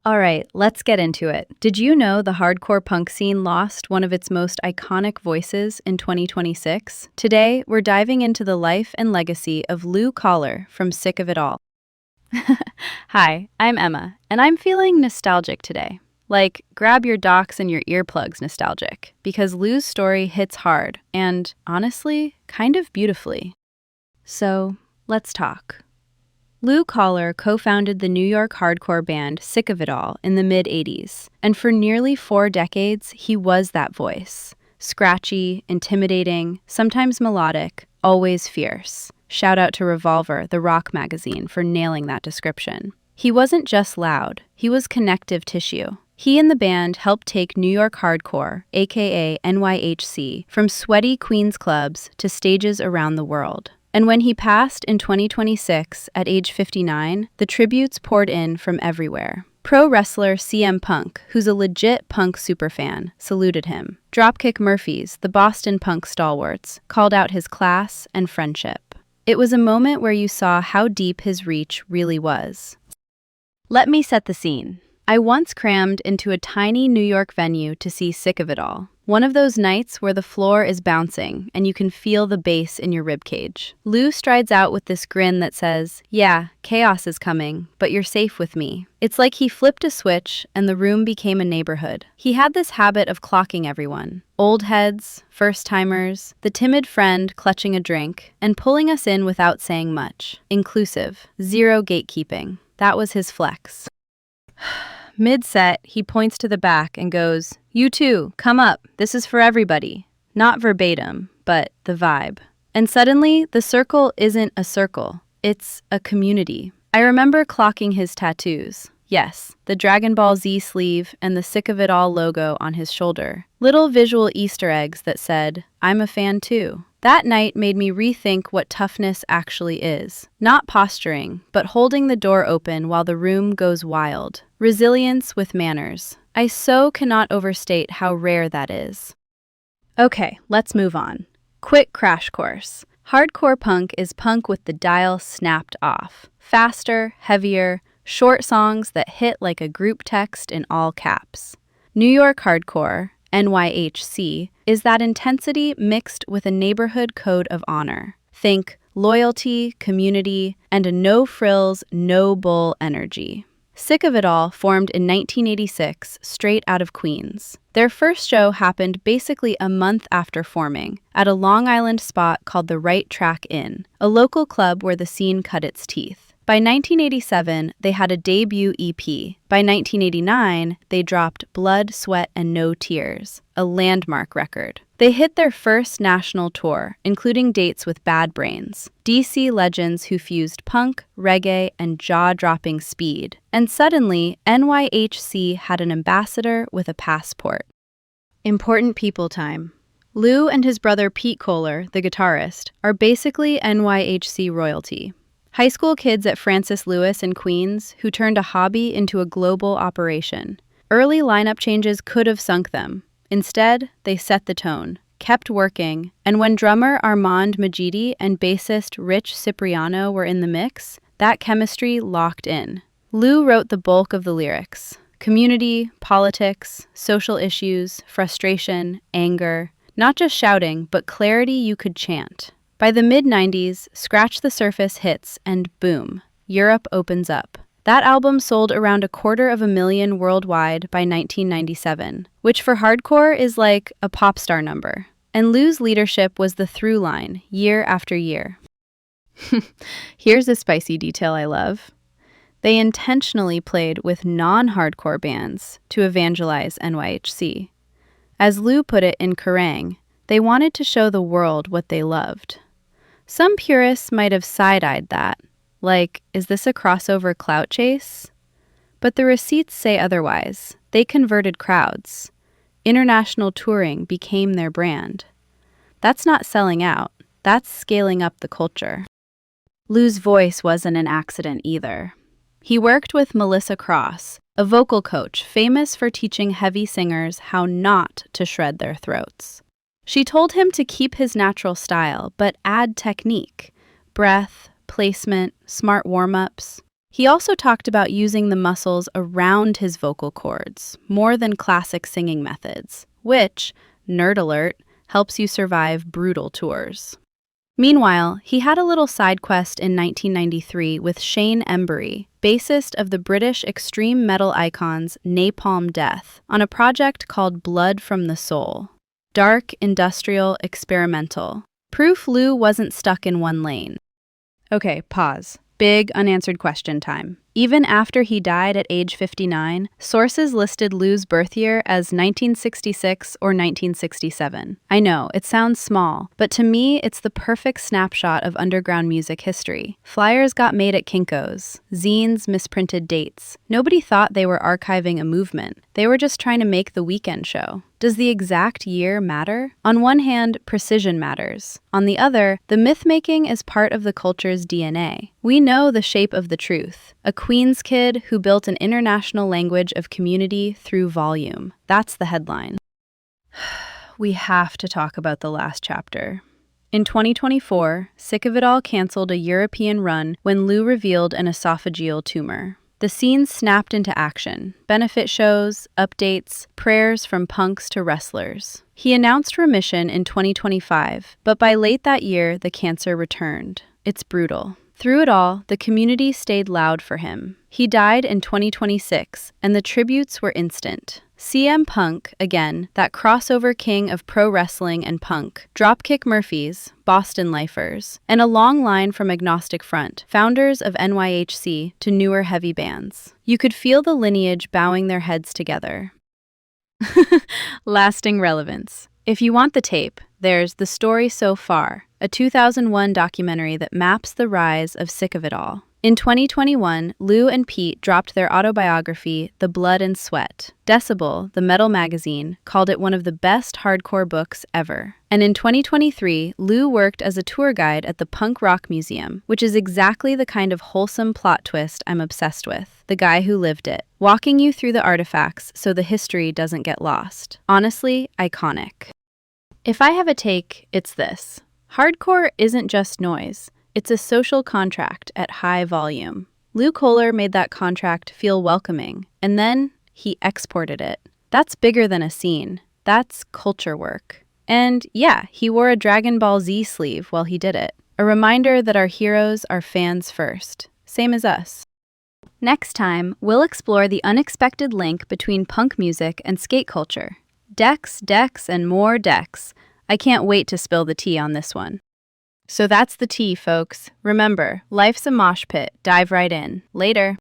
All right, let's get into it. Did you know the hardcore punk scene lost one of its most iconic voices in 2026? Today, we're diving into the life and legacy of Lou Koller from Sick of It All. Hi, I'm Emma, and I'm feeling nostalgic today. Like, grab your docs and your earplugs nostalgic, because Lou's story hits hard and, honestly, kind of beautifully. So, let's talk. Lou Koller co-founded the New York hardcore band Sick of It All in the mid-80s, and for nearly 4 decades, he was that voice. Scratchy, intimidating, sometimes melodic, always fierce. Shout out to Revolver, the rock magazine, for nailing that description. He wasn't just loud, he was connective tissue. He and the band helped take New York hardcore, aka NYHC, from sweaty Queens clubs to stages around the world. And when he passed in 2026 at age 59, the tributes poured in from everywhere. Pro wrestler CM Punk, who's a legit punk superfan, saluted him. Dropkick Murphys, the Boston punk stalwarts, called out his class and friendship. It was a moment where you saw how deep his reach really was. Let me set the scene. I once crammed into a tiny New York venue to see Sick of It All. One of those nights where the floor is bouncing and you can feel the bass in your ribcage. Lou strides out with this grin that says, "Yeah, chaos is coming, but you're safe with me." It's like he flipped a switch and the room became a neighborhood. He had this habit of clocking everyone. Old heads, first-timers, the timid friend clutching a drink, and pulling us in without saying much. Inclusive, zero gatekeeping. That was his flex. Mid-set, he points to the back and goes, "You too, come up, this is for everybody." Not verbatim, but the vibe. And suddenly, the circle isn't a circle, it's a community. I remember clocking his tattoos. Yes, the Dragon Ball Z sleeve and the Sick of It All logo on his shoulder. Little visual Easter eggs that said, "I'm a fan too." That night made me rethink what toughness actually is. Not posturing, but holding the door open while the room goes wild. Resilience with manners. I so cannot overstate how rare that is. Okay, let's move on. Quick crash course. Hardcore punk is punk with the dial snapped off. Faster, heavier, short songs that hit like a group text in all caps. New York hardcore, NYHC, is that intensity mixed with a neighborhood code of honor. Think loyalty, community, and a no-frills, no-bull energy. Sick of It All formed in 1986, straight out of Queens. Their first show happened basically a month after forming, at a Long Island spot called the Right Track Inn, a local club where the scene cut its teeth. By 1987, they had a debut EP. By 1989, they dropped Blood, Sweat, and No Tears, a landmark record. They hit their first national tour, including dates with Bad Brains, DC legends who fused punk, reggae, and jaw-dropping speed. And suddenly, NYHC had an ambassador with a passport. Important people time. Lou and his brother Pete Koller, the guitarist, are basically NYHC royalty. High school kids at Francis Lewis in Queens who turned a hobby into a global operation. Early lineup changes could have sunk them. Instead, they set the tone, kept working, and when drummer Armand Majidi and bassist Rich Cipriano were in the mix, that chemistry locked in. Lou wrote the bulk of the lyrics. Community, politics, social issues, frustration, anger. Not just shouting, but clarity you could chant. By the mid-90s, Scratch the Surface hits and boom, Europe opens up. That album sold around 250,000 worldwide by 1997, which for hardcore is like a pop star number. And Lou's leadership was the through line, year after year. Here's a spicy detail I love. They intentionally played with non-hardcore bands to evangelize NYHC. As Lou put it in Kerrang, they wanted to show the world what they loved. Some purists might have side-eyed that, like, is this a crossover clout chase? But the receipts say otherwise. They converted crowds. International touring became their brand. That's not selling out, that's scaling up the culture. Lou's voice wasn't an accident either. He worked with Melissa Cross, a vocal coach famous for teaching heavy singers how not to shred their throats. She told him to keep his natural style, but add technique, breath, placement, smart warm-ups. He also talked about using the muscles around his vocal cords, more than classic singing methods, which, nerd alert, helps you survive brutal tours. Meanwhile, he had a little side quest in 1993 with Shane Embury, bassist of the British extreme metal icons Napalm Death, on a project called Blood from the Soul. Dark, industrial, experimental. Proof Lou wasn't stuck in one lane. Okay, pause. Big unanswered question time. Even after he died at age 59, sources listed Lou's birth year as 1966 or 1967. I know, it sounds small, but to me, it's the perfect snapshot of underground music history. Flyers got made at Kinko's, zines misprinted dates. Nobody thought they were archiving a movement. They were just trying to make the weekend show. Does the exact year matter? On one hand, precision matters. On the other, the myth-making is part of the culture's DNA. We know the shape of the truth. A Queen's kid who built an international language of community through volume. That's the headline. We have to talk about the last chapter. In 2024, Sick of It All canceled a European run when Lou revealed an esophageal tumor. The scenes snapped into action. Benefit shows, updates, prayers from punks to wrestlers. He announced remission in 2025, but by late that year, the cancer returned. It's brutal. Through it all, the community stayed loud for him. He died in 2026, and the tributes were instant. CM Punk, again, that crossover king of pro wrestling and punk, Dropkick Murphys, Boston Lifers, and a long line from Agnostic Front, founders of NYHC, to newer heavy bands. You could feel the lineage bowing their heads together. Lasting relevance. If you want the tape, there's The Story So Far, a 2001 documentary that maps the rise of Sick of It All. In 2021, Lou and Pete dropped their autobiography, The Blood and Sweat. Decibel, the metal magazine, called it one of the best hardcore books ever. And in 2023, Lou worked as a tour guide at the Punk Rock Museum, which is exactly the kind of wholesome plot twist I'm obsessed with. The guy who lived it, walking you through the artifacts so the history doesn't get lost. Honestly, iconic. If I have a take, it's this. Hardcore isn't just noise. It's a social contract at high volume. Lou Koller made that contract feel welcoming, and then he exported it. That's bigger than a scene. That's culture work. And yeah, he wore a Dragon Ball Z sleeve while he did it. A reminder that our heroes are fans first. Same as us. Next time, we'll explore the unexpected link between punk music and skate culture. Decks, and more decks. I can't wait to spill the tea on this one. So that's the tea, folks. Remember, life's a mosh pit. Dive right in. Later.